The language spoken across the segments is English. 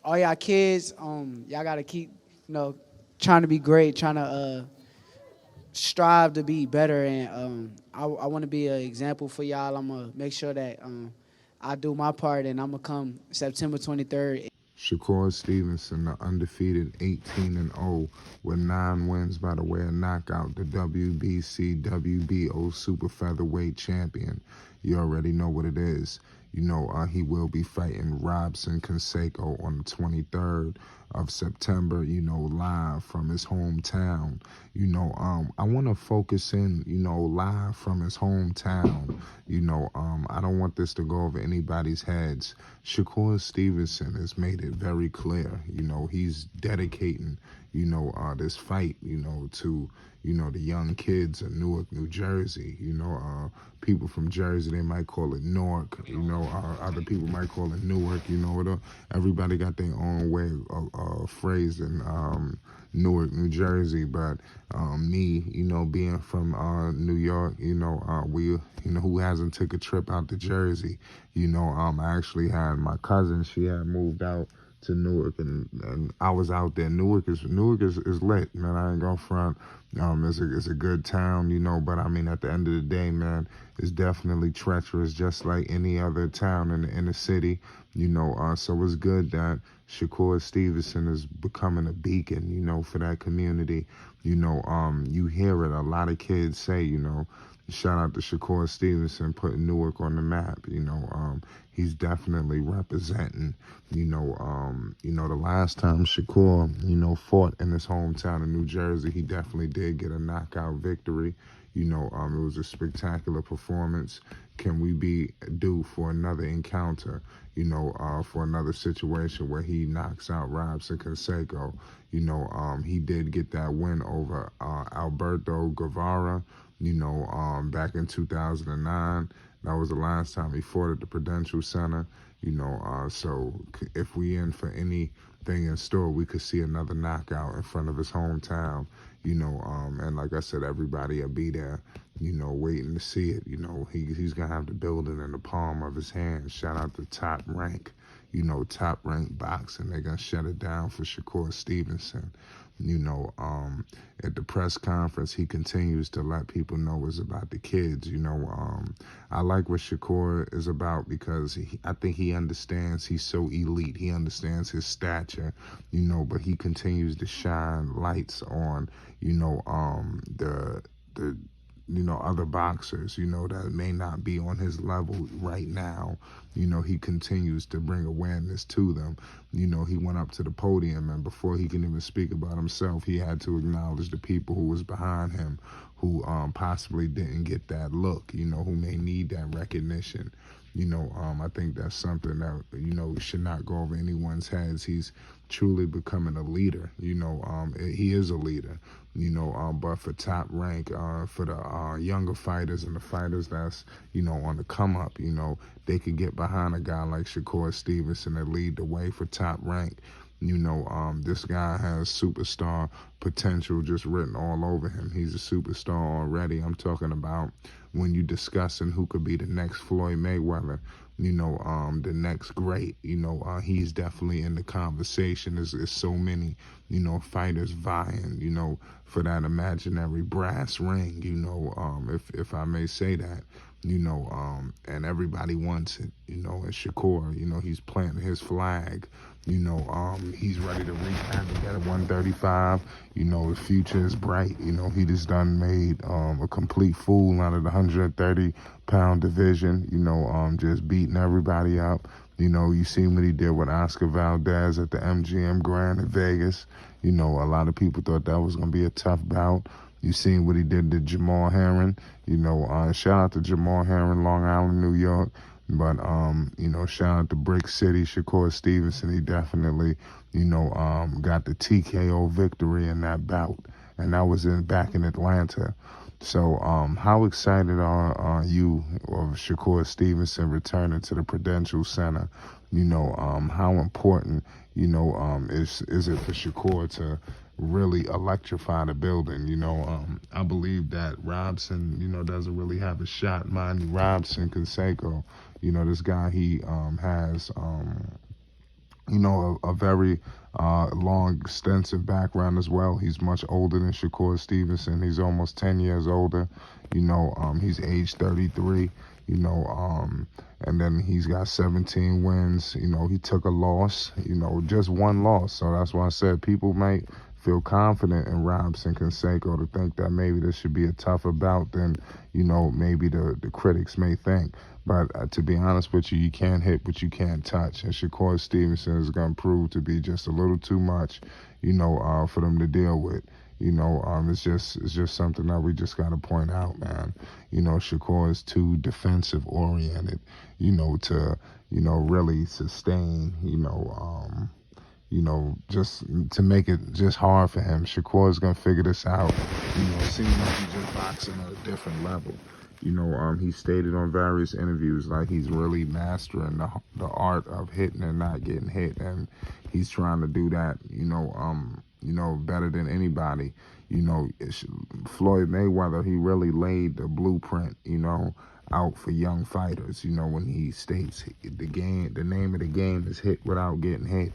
all y'all kids, y'all gotta keep, trying to be great, trying to strive to be better, and I want to be an example for y'all. I'm gonna make sure that I do my part, and I'm gonna come September 23rd. Shakur Stevenson, the undefeated 18-0 with 9 wins by the way of knockout, the WBC WBO super featherweight champion. You already know what it is. He will be fighting Robson Canseco on the 23rd of September, live from his hometown. I want to focus in, live from his hometown. I don't want this to go over anybody's heads. Shakur Stevenson has made it very clear, he's dedicating, this fight, to, the young kids in Newark, New Jersey. People from Jersey, they might call it Newark, other people might call it Newark, everybody got their own way of phrasing Newark, New Jersey, but me, being from New York, who hasn't took a trip out to Jersey, I actually had my cousin, she had moved out to Newark, and I was out there. Newark is lit, man. I ain't gonna front. It's a good town, but I mean, at the end of the day, man, it's definitely treacherous, just like any other town in the inner city, so it's good that Shakur Stevenson is becoming a beacon, for that community. You hear it, a lot of kids say, shout out to Shakur Stevenson putting Newark on the map. He's definitely representing. The last time Shakur, fought in his hometown in New Jersey, he definitely did get a knockout victory. It was a spectacular performance. Can we be due for another encounter? For another situation where he knocks out Robson Canseco. He did get that win over Alberto Guevara, back in 2009. That was the last time he fought at the Prudential Center. So if we in for anything in store, we could see another knockout in front of his hometown. And like I said, everybody will be there, waiting to see it. He's gonna have the building in the palm of his hand. Shout out to Top Rank, Top Rank Boxing. They're gonna shut it down for Shakur Stevenson. At the press conference, he continues to let people know it's about the kids. I like what Shakur is about because I think he understands he's so elite. He understands his stature, but he continues to shine lights on, the other boxers, that may not be on his level right now. He continues to bring awareness to them. He went up to the podium, and before he can even speak about himself, he had to acknowledge the people who was behind him, who possibly didn't get that look, who may need that recognition. I think that's something that, should not go over anyone's heads. He's truly becoming a leader. He is a leader, but for Top Rank, for the younger fighters and the fighters that's, on the come up, they could get behind a guy like Shakur Stevenson and lead the way for Top Rank. This guy has superstar potential just written all over him. He's a superstar already. I'm talking about when you discussing who could be the next Floyd Mayweather, the next great, he's definitely in the conversation. There's so many, fighters vying, for that imaginary brass ring, if I may say that. And everybody wants it, and Shakur, he's planting his flag, he's ready to wreak havoc at 135. The future is bright. He just done made a complete fool out of the 130-pound division, just beating everybody up. You seen what he did with Oscar Valdez at the MGM Grand in Vegas. A lot of people thought that was going to be a tough bout. You seen what he did to Jamal Herron. Shout out to Jamal Herron, Long Island, New York. But, shout out to Brick City, Shakur Stevenson. He definitely, got the TKO victory in that bout. And that was back in Atlanta. So how excited are you of Shakur Stevenson returning to the Prudential Center? How important, is it for Shakur to really electrify the building? I believe that Robson, doesn't really have a shot. Mind you, Robson Canseco, this guy, he has a very long, extensive background as well. He's much older than Shakur Stevenson. He's almost 10 years older. He's age 33. And then he's got 17 wins. He took a loss. Just one loss. So that's why I said people might feel confident in Robson Canseco to think that maybe this should be a tougher bout than maybe the critics may think. But to be honest with you, you can't hit what you can't touch. And Shakur Stevenson is going to prove to be just a little too much, for them to deal with. It's just something that we just got to point out, man. Shakur is too defensive oriented, to, really sustain, just to make it just hard for him. Shakur is going to figure this out. It seems like he's just boxing at a different level. He stated on various interviews like he's really mastering the art of hitting and not getting hit, and he's trying to do that, better than anybody. Floyd Mayweather, he really laid the blueprint, out for young fighters. When he states the name of the game is hit without getting hit.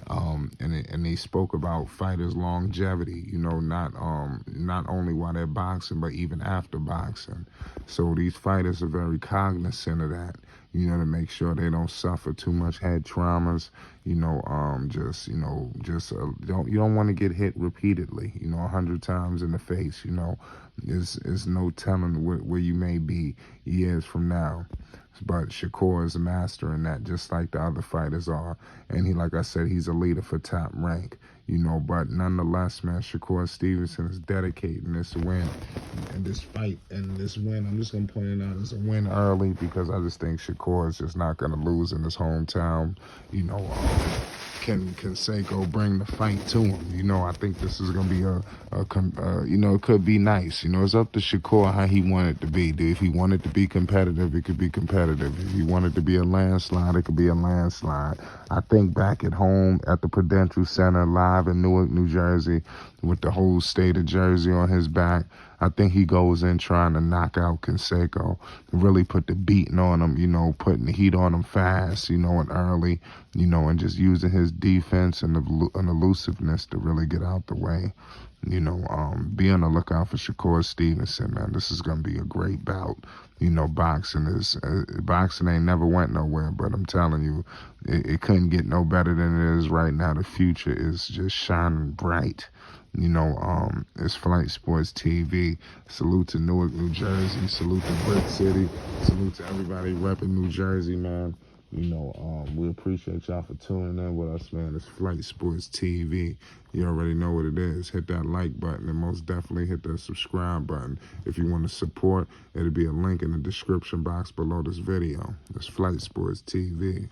And they spoke about fighters' longevity, not only while they're boxing, but even after boxing. So these fighters are very cognizant of that, to make sure they don't suffer too much head traumas. You don't want to get hit repeatedly, 100 times in the face. Is no telling where you may be years from now. But Shakur is a master in that, just like the other fighters are. And like I said, he's a leader for Top Rank, But nonetheless, man, Shakur Stevenson is dedicating this win and this fight and this win. I'm just going to point it out as a win early because I just think Shakur is just not going to lose in his hometown. Can Canseco bring the fight to him? I think this is going to be it could be nice. It's up to Shakur how he want it to be. If he wanted to be competitive, it could be competitive. If he wanted to be a landslide, it could be a landslide. I think back at home at the Prudential Center live in Newark, New Jersey, with the whole state of Jersey on his back, I think he goes in trying to knock out Canseco, really put the beating on him, putting the heat on him fast, and early, and just using his defense and elusiveness to really get out the way. Be on the lookout for Shakur Stevenson, man. This is going to be a great bout. Boxing ain't never went nowhere, but I'm telling you, it couldn't get no better than it is right now. The future is just shining bright. It's Flight Sports TV. Salute to Newark, New Jersey. Salute to Brick City. Salute to everybody repping New Jersey, man. We appreciate y'all for tuning in with us, man. It's Flight Sports TV. You already know what it is. Hit that like button and most definitely hit that subscribe button. If you want to support, it'll be a link in the description box below this video. It's Flight Sports TV.